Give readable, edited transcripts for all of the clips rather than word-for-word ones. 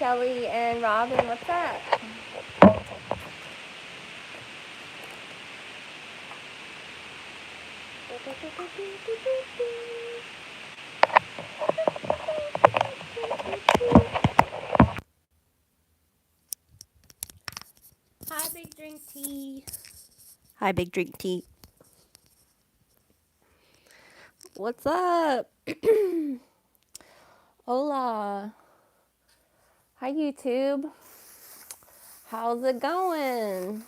Shelly and Robin. What's up? Hi, Big Drink Tea. Hi, Big Drink Tea. What's up? Hola. Hi, YouTube. How's it going?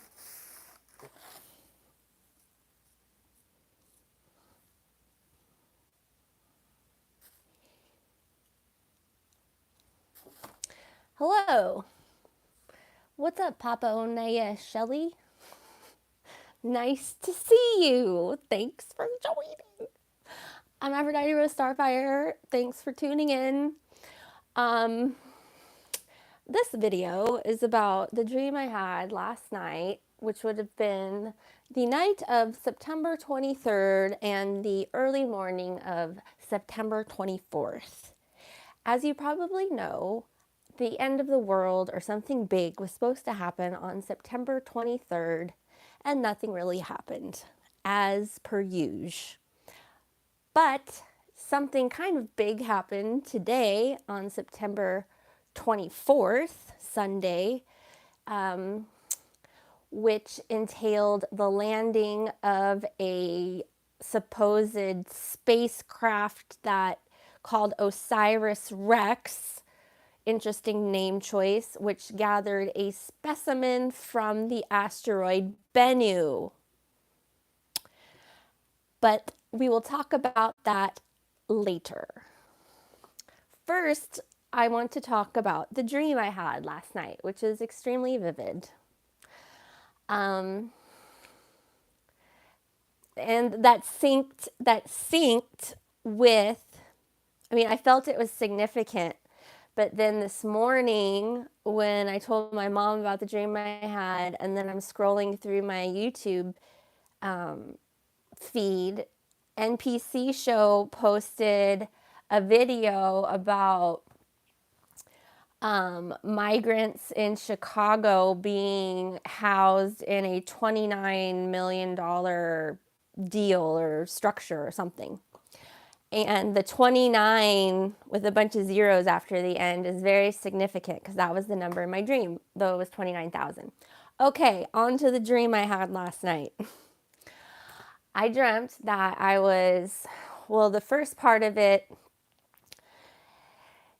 Hello. What's up, Papa Onaya Shelly? Nice to see you. Thanks for joining. I'm Aphrodite Rose Starfire. Thanks for tuning in. This video is about the dream I had last night, which would have been the night of September 23rd and the early morning of September 24th. As you probably know, the end of the world or something big was supposed to happen on September 23rd, and nothing really happened, as per usual. But something kind of big happened today on September 24th, Sunday, which entailed the landing of a supposed spacecraft that called Osiris-REx, interesting name choice, which gathered a specimen from the asteroid Bennu. But we will talk about that later. First, I want to talk about the dream I had last night, which is extremely vivid. And that synced with, I felt it was significant. But then this morning, when I told my mom about the dream I had, and then I'm scrolling through my YouTube feed, NPC Show posted a video about migrants in Chicago being housed in a $29 million deal or structure or something. And the 29 with a bunch of zeros after the end is very significant because that was the number in my dream, though it was 29,000. Okay, on to the dream I had last night. I dreamt that the first part of it,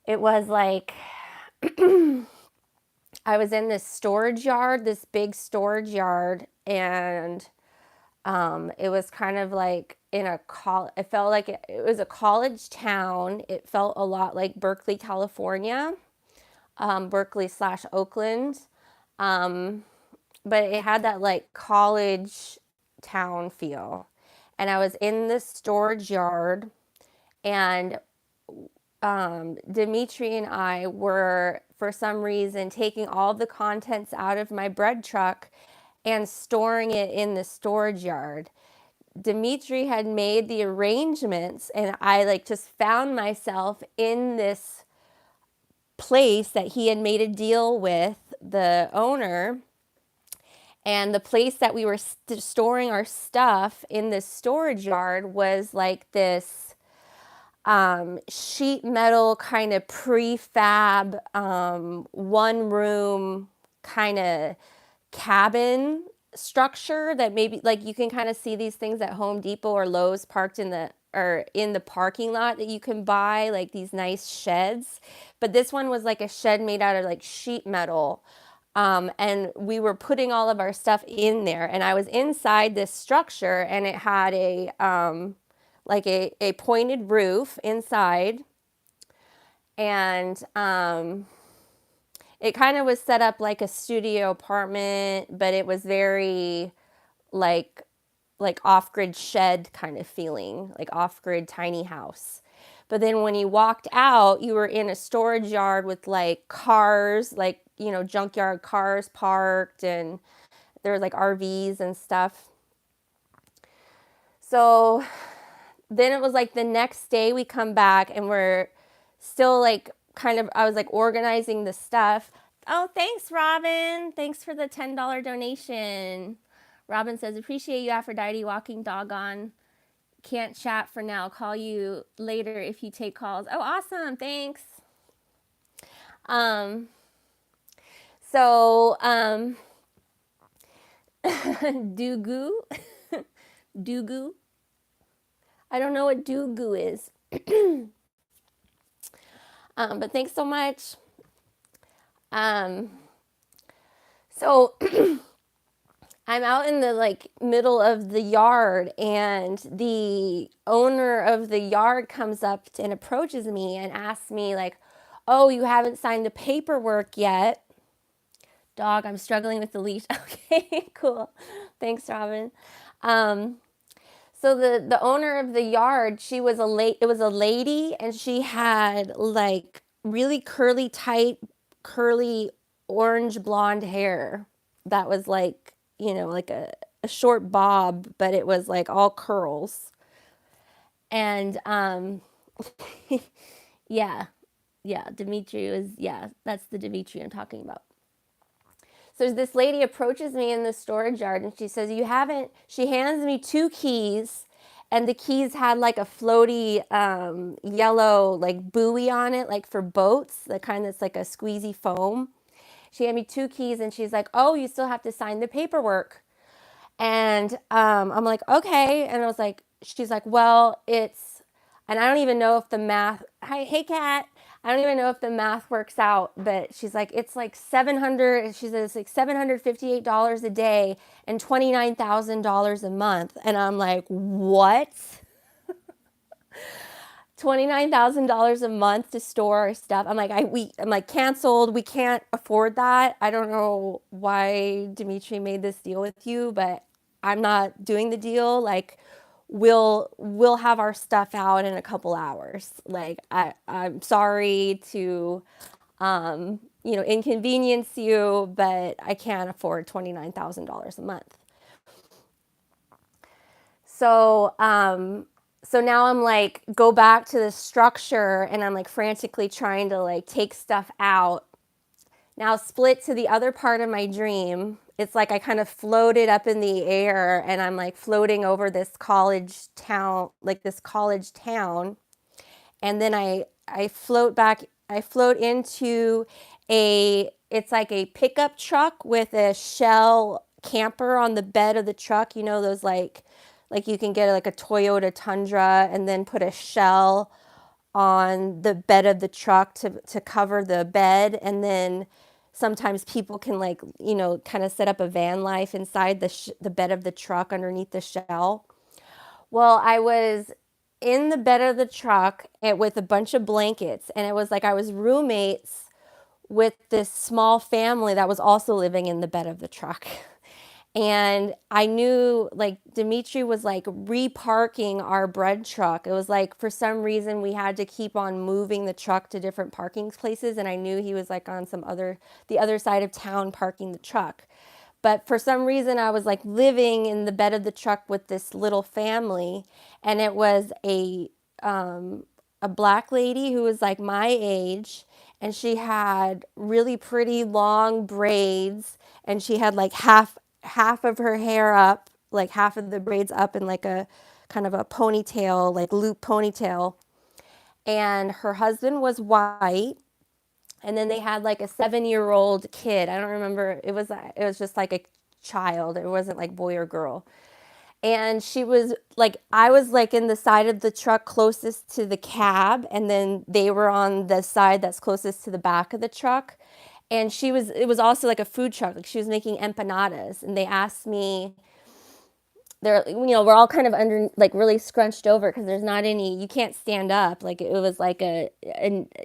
it was like I was in this storage yard, this big storage yard, and it was kind of like it felt like it was a college town. It felt a lot like Berkeley, California, Berkeley/Oakland. But it had that like college town feel. And I was in this storage yard, and Dimitri and I were, for some reason, taking all the contents out of my bread truck and storing it in the storage yard. Dimitri had made the arrangements, and I just found myself in this place that he had made a deal with the owner. And the place that we were storing our stuff in this storage yard was like this sheet metal kind of prefab, one room kind of cabin structure that maybe like you can kind of see these things at Home Depot or Lowe's parked in the parking lot that you can buy, like these nice sheds. But this one was like a shed made out of like sheet metal. And we were putting all of our stuff in there, and I was inside this structure, and it had a pointed roof inside, and it kind of was set up like a studio apartment, but it was very like off-grid shed kind of feeling, like off-grid tiny house. But then when you walked out, you were in a storage yard with like cars, like, junkyard cars parked, and there was like RVs and stuff. So then it was like the next day we come back, and we're still like I was like organizing the stuff. Oh, thanks, Robin. Thanks for the $10 donation. Robin says, appreciate you, Aphrodite, walking dog on. Can't chat for now. Call you later if you take calls. Oh, awesome. Thanks. Dugu. Dugu. I don't know what Dugu is. But thanks so much. So I'm out in the like middle of the yard, and the owner of the yard comes up and approaches me and asks me like, oh, you haven't signed the paperwork yet. Dog, I'm struggling with the leash. Okay, cool. Thanks, Robin. So the owner of the yard, it was a lady, and she had like really curly, tight, curly orange blonde hair that was like, like a short bob, but it was like all curls. And yeah, Dimitri that's the Dimitri I'm talking about. So this lady approaches me in the storage yard, and she says, she hands me 2 keys, and the keys had like a floaty yellow like buoy on it, like for boats, the kind that's like a squeezy foam. She handed me 2 keys, and she's like, oh, you still have to sign the paperwork. And I'm like, okay. And she's like, well, and I don't even know if the math, hey, Kat. I don't even know if the math works out, but she's like, it's like she says it's like $758 a day and $29,000 a month. And I'm like, what? $29,000 a month to store our stuff. I'm like, canceled. We can't afford that. I don't know why Dimitri made this deal with you, but I'm not doing the deal. Like, we'll have our stuff out in a couple hours. Like, I'm sorry to, inconvenience you, but I can't afford $29,000 a month. So now I'm like, go back to the structure, and I'm like frantically trying to like take stuff out. Now split to the other part of my dream. It's like I kind of floated up in the air, and I'm like floating over this college town. And then I float back, I float into it's like a pickup truck with a shell camper on the bed of the truck. Those like you can get like a Toyota Tundra and then put a shell on the bed of the truck to cover the bed. And then sometimes people can like, kind of set up a van life inside the bed of the truck underneath the shell. Well, I was in the bed of the truck with a bunch of blankets, and it was like I was roommates with this small family that was also living in the bed of the truck. And I knew like Dimitri was like reparking our bread truck. It was like for some reason we had to keep on moving the truck to different parking places, and I knew he was like on the other side of town parking the truck. But for some reason I was like living in the bed of the truck with this little family, and it was a black lady who was like my age, and she had really pretty long braids, and she had like half of her hair up, like half of the braids up in like a kind of a ponytail, like loop ponytail. And her husband was white. And then they had like a 7-year-old kid. I don't remember. It was just like a child. It wasn't like boy or girl. And she was like, I was like in the side of the truck closest to the cab, and then they were on the side that's closest to the back of the truck. And it was also like a food truck. Like she was making empanadas, and they asked me, we're all kind of under, like really scrunched over because there's not any, you can't stand up. Like it was like a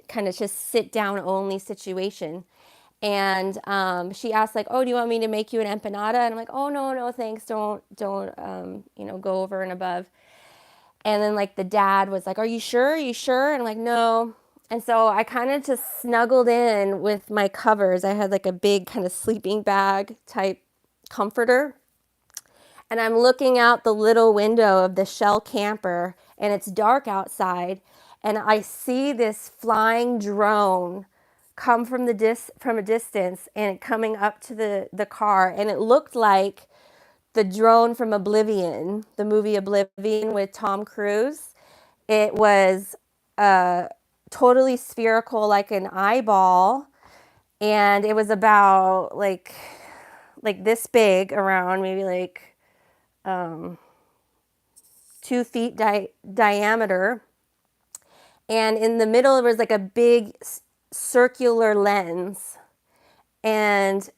kind of just sit down only situation. And she asked like, oh, do you want me to make you an empanada? And I'm like, oh, no, thanks. Don't, go over and above. And then like the dad was like, are you sure? And I'm like, no. And so I kind of just snuggled in with my covers. I had like a big kind of sleeping bag type comforter. And I'm looking out the little window of the shell camper, and it's dark outside. and I see this flying drone come from from a distance and coming up to the car, and it looked like the drone from Oblivion, the movie Oblivion with Tom Cruise. It was totally spherical, like an eyeball, and it was about like this big, around maybe like 2 feet diameter, and in the middle there was like a big circular lens, and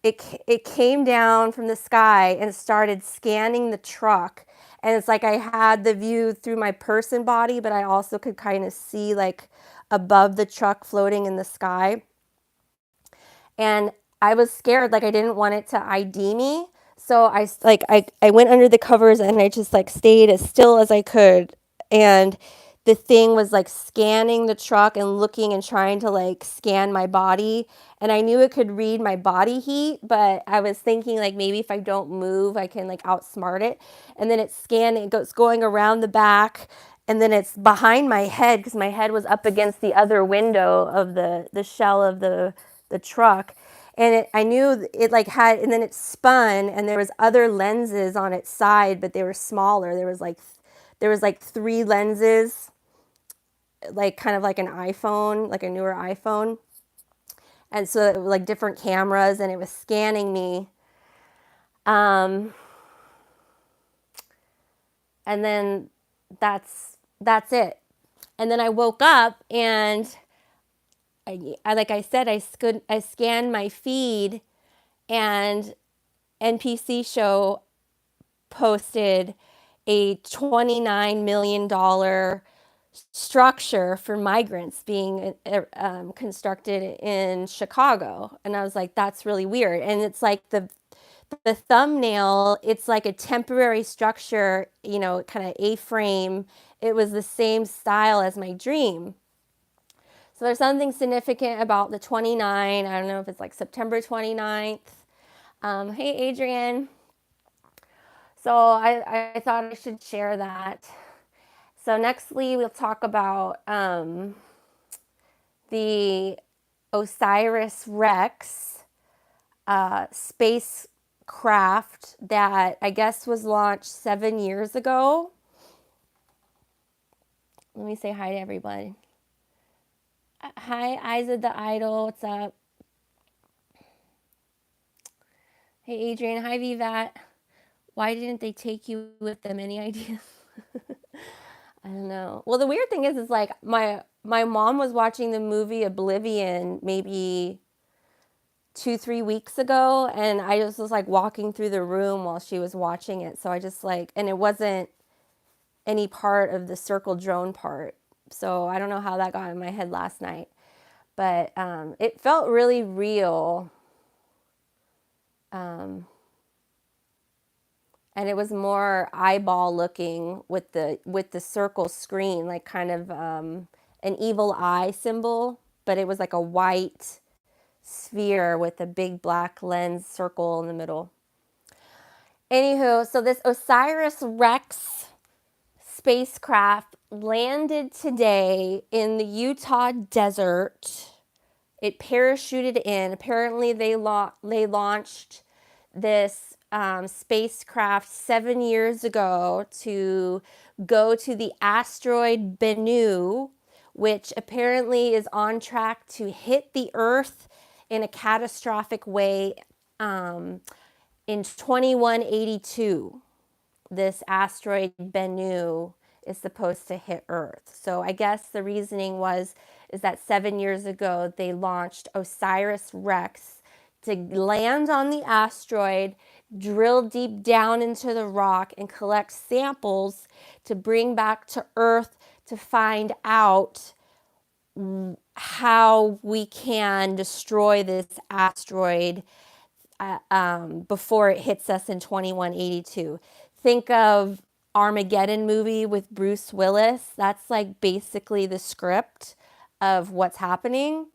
it came down from the sky and started scanning the truck. And it's like I had the view through my person body, but I also could kind of see like above the truck floating in the sky. And I was scared, like I didn't want it to ID me. So I went under the covers and I just like stayed as still as I could. And the thing was like scanning the truck and looking and trying to like scan my body. And I knew it could read my body heat, but I was thinking like maybe if I don't move, I can like outsmart it. And then it's scanning, it goes going around the back, and then it's behind my head because my head was up against the other window of the shell of the truck. And I knew it like had, and then it spun, and there was other lenses on its side, but they were smaller. There was like 3 lenses, like kind of like an iPhone, like a newer iPhone. And so it was like different cameras, and it was scanning me. And then that's it. And then I woke up, and like I said, I scanned my feed, and NPC show posted a $29 million structure for migrants being constructed in Chicago. And I was like, that's really weird. And it's like the thumbnail, it's like a temporary structure, you know, kind of A-frame. It was the same style as my dream. So there's something significant about the 29. I don't know if it's like September 29th. Hey, Adrian. So I thought I should share that. So nextly, we'll talk about the Osiris-REx spacecraft that I guess was launched 7 years ago. Let me say hi to everybody. Hi, Isa the Idol. What's up? Hey, Adrian. Hi, Vivat. Why didn't they take you with them? Any ideas? I don't know. Well, the weird thing is like my mom was watching the movie Oblivion maybe 2-3 weeks ago, and I just was like walking through the room while she was watching it. So I just like, and it wasn't any part of the circle drone part. So I don't know how that got in my head last night, but it felt really real. And it was more eyeball looking with the circle screen, like kind of an evil eye symbol, but it was like a white sphere with a big black lens circle in the middle. Anywho, so this Osiris-REx spacecraft landed today in the Utah desert. It parachuted in. Apparently, they launched this spacecraft 7 years ago to go to the asteroid Bennu, which apparently is on track to hit the Earth in a catastrophic way in 2182. This asteroid Bennu is supposed to hit Earth. So I guess the reasoning is that 7 years ago they launched Osiris-REx to land on the asteroid, drill deep down into the rock, and collect samples to bring back to Earth to find out how we can destroy this asteroid before it hits us in 2182. Think of Armageddon movie with Bruce Willis. That's like basically the script of what's happening.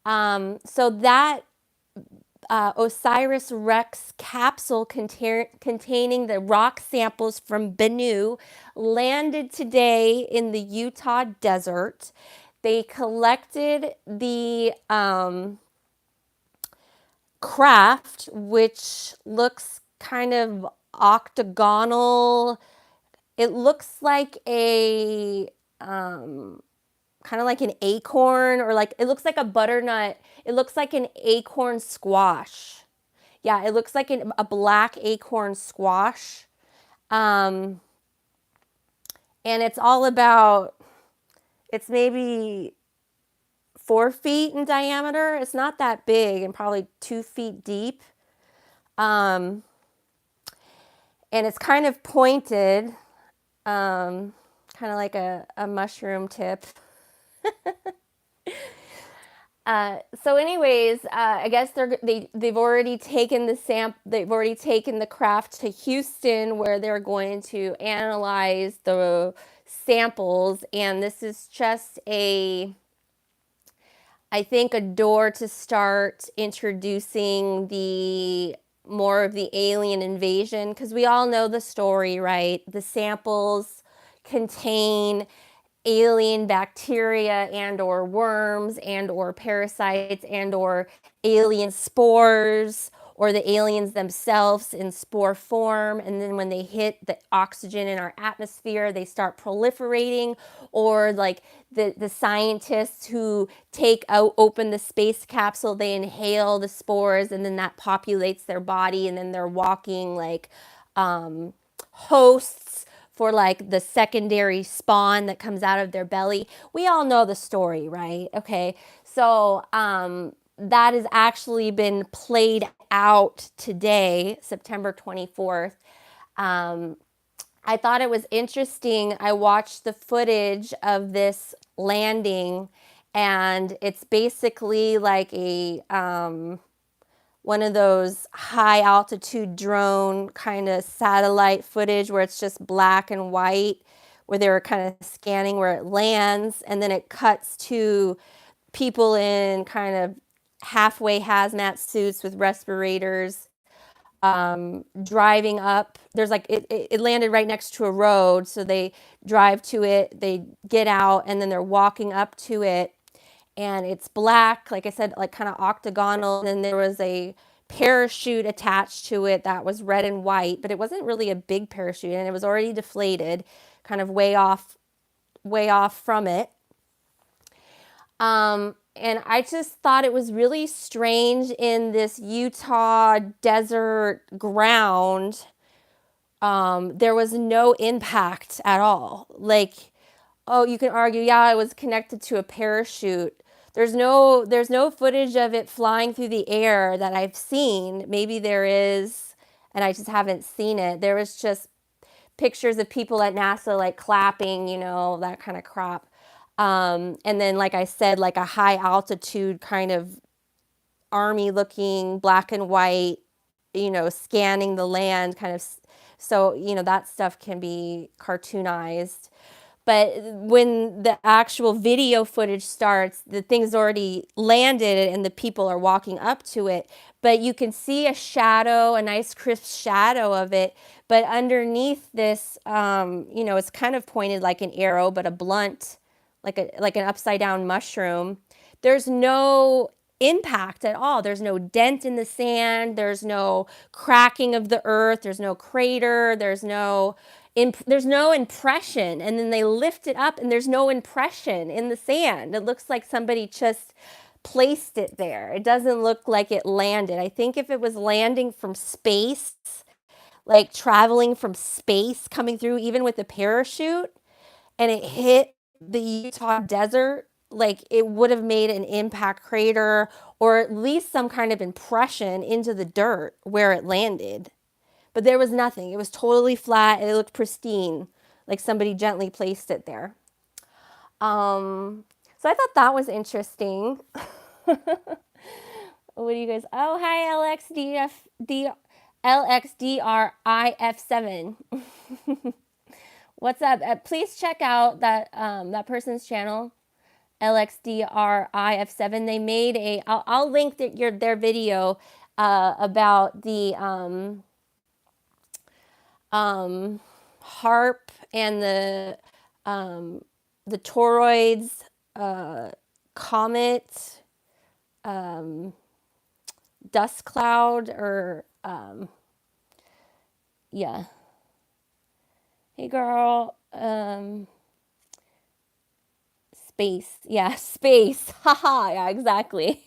So that Osiris-REx capsule containing the rock samples from Bennu landed today in the Utah desert. They collected the craft, which looks kind of octagonal. It looks like a kind of like an acorn, or like it looks like a butternut. It looks like an acorn squash. Yeah, it looks like a black acorn squash. And it's all about, it's maybe 4 feet in diameter. It's not that big, and probably 2 feet deep. And it's kind of pointed, kind of like a mushroom tip. So anyways, I guess they've already taken they've already taken the craft to Houston, where they're going to analyze the samples, and this is just I think a door to start introducing more of the alien invasion, because we all know the story, right? The samples contain alien bacteria and or worms and or parasites and or alien spores, or the aliens themselves in spore form, and then when they hit the oxygen in our atmosphere, they start proliferating, or like the scientists who open the space capsule, they inhale the spores, and then that populates their body, and then they're walking like hosts for like the secondary spawn that comes out of their belly. We all know the story, right? Okay, so that has actually been played out today, September 24th. I thought it was interesting. I watched the footage of this landing, and it's basically like a one of those high altitude drone kind of satellite footage where it's just black and white, where they were kind of scanning where it lands, and then it cuts to people in kind of halfway hazmat suits with respirators, driving up. There's like it landed right next to a road, so they drive to it, they get out, and then they're walking up to it, and it's black, like I said, like kind of octagonal. And then there was a parachute attached to it that was red and white, but it wasn't really a big parachute, and it was already deflated, kind of way off from it. And I just thought it was really strange in this Utah desert ground. There was no impact at all. Like, oh, you can argue, yeah, it was connected to a parachute. There's no footage of it flying through the air that I've seen. Maybe there is, and I just haven't seen it. There was just pictures of people at NASA like clapping, that kind of crap. And then, like I said, like a high altitude kind of army looking black and white, scanning the land kind of. So, that stuff can be cartoonized. But when the actual video footage starts, the thing's already landed and the people are walking up to it. But you can see a shadow, a nice crisp shadow of it. But underneath this, it's kind of pointed like an arrow, but a blunt, like an upside down mushroom. There's no impact at all. There's no dent in the sand. There's no cracking of the earth. There's no crater. There's no impression. And then they lift it up, and there's no impression in the sand. It looks like somebody just placed it there. It doesn't look like it landed. I think if it was landing from space, like traveling from space, coming through even with a parachute, and it hit the Utah desert, like it would have made an impact crater, or at least some kind of impression into the dirt where it landed. But there was nothing. It was totally flat, and it looked pristine, like somebody gently placed it there. So I thought that was interesting. What do you guys? Oh, hi, LXDRIF7. What's up? Please check out that person's channel, LXDRIF7. They made I'll link their video. about the harp and the toroids, comet, dust cloud, or yeah. Hey girl, space. Yeah, space. Haha, yeah, exactly.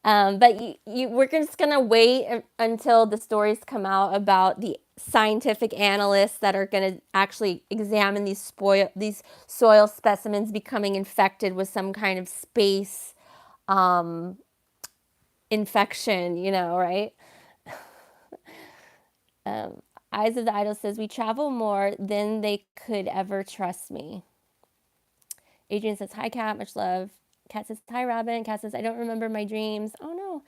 But we're just gonna wait until the stories come out about the scientific analysts that are gonna actually examine these soil specimens becoming infected with some kind of space infection, right? Eyes of the Idol says, we travel more than they could ever trust me. Adrian says, hi, Kat, much love. Kat says, hi, Robin. Kat says, I don't remember my dreams. Oh, no.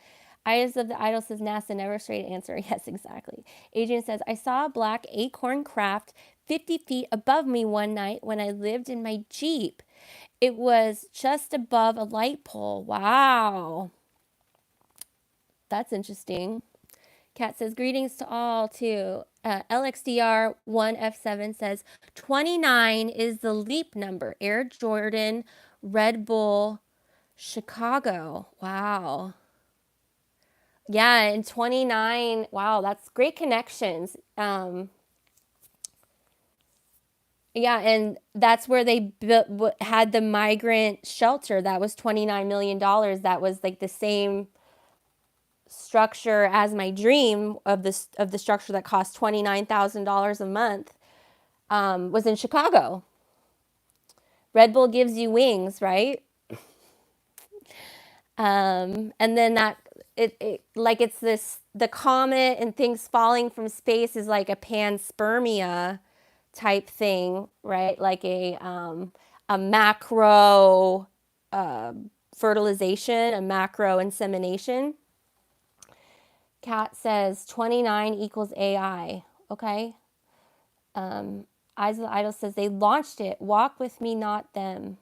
Eyes of the Idol says, NASA, never a straight answer. Yes, exactly. Adrian says, I saw a black acorn craft 50 feet above me one night when I lived in my Jeep. It was just above a light pole. Wow. That's interesting. Kat says, greetings to all, too. LXDR1F7 says, 29 is the leap number. Air Jordan, Red Bull, Chicago. Wow. Yeah, and 29. Wow, that's great connections. Yeah, and that's where they had the migrant shelter. That was $29 million. That was like the same structure as my dream of the structure that cost $29,000 a month, was in Chicago. Red Bull gives you wings, right? And then it's this, the comet and things falling from space is like a panspermia type thing, right? Like a macro fertilization, a macro insemination. Kat says 29 equals AI. Okay. Eyes of the Idol says they launched it. Walk with me, not them.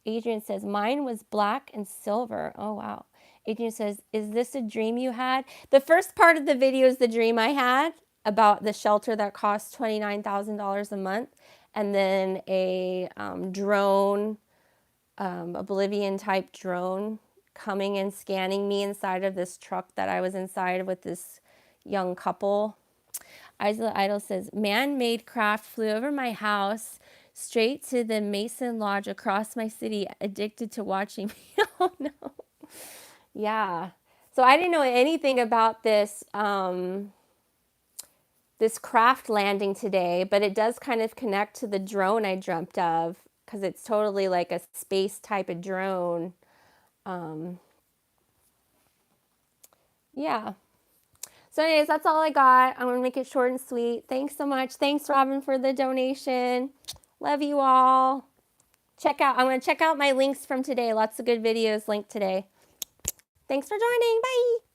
Adrian says mine was black and silver. Oh, wow. Adrian says, is this a dream you had? The first part of the video is the dream I had about the shelter that costs $29,000 a month. And then a drone, Oblivion type drone coming and scanning me inside of this truck that I was inside with this young couple. Eyes of the Idol says, man-made craft flew over my house straight to the Mason Lodge across my city, addicted to watching me. Oh, no. Yeah. So I didn't know anything about this, this craft landing today, but it does kind of connect to the drone I dreamt of, because it's totally like a space type of drone. Yeah. So anyways, that's all I got. I'm going to make it short and sweet. Thanks so much. Thanks, Robin, for the donation. Love you all. I'm going to check out my links from today. Lots of good videos linked today. Thanks for joining. Bye.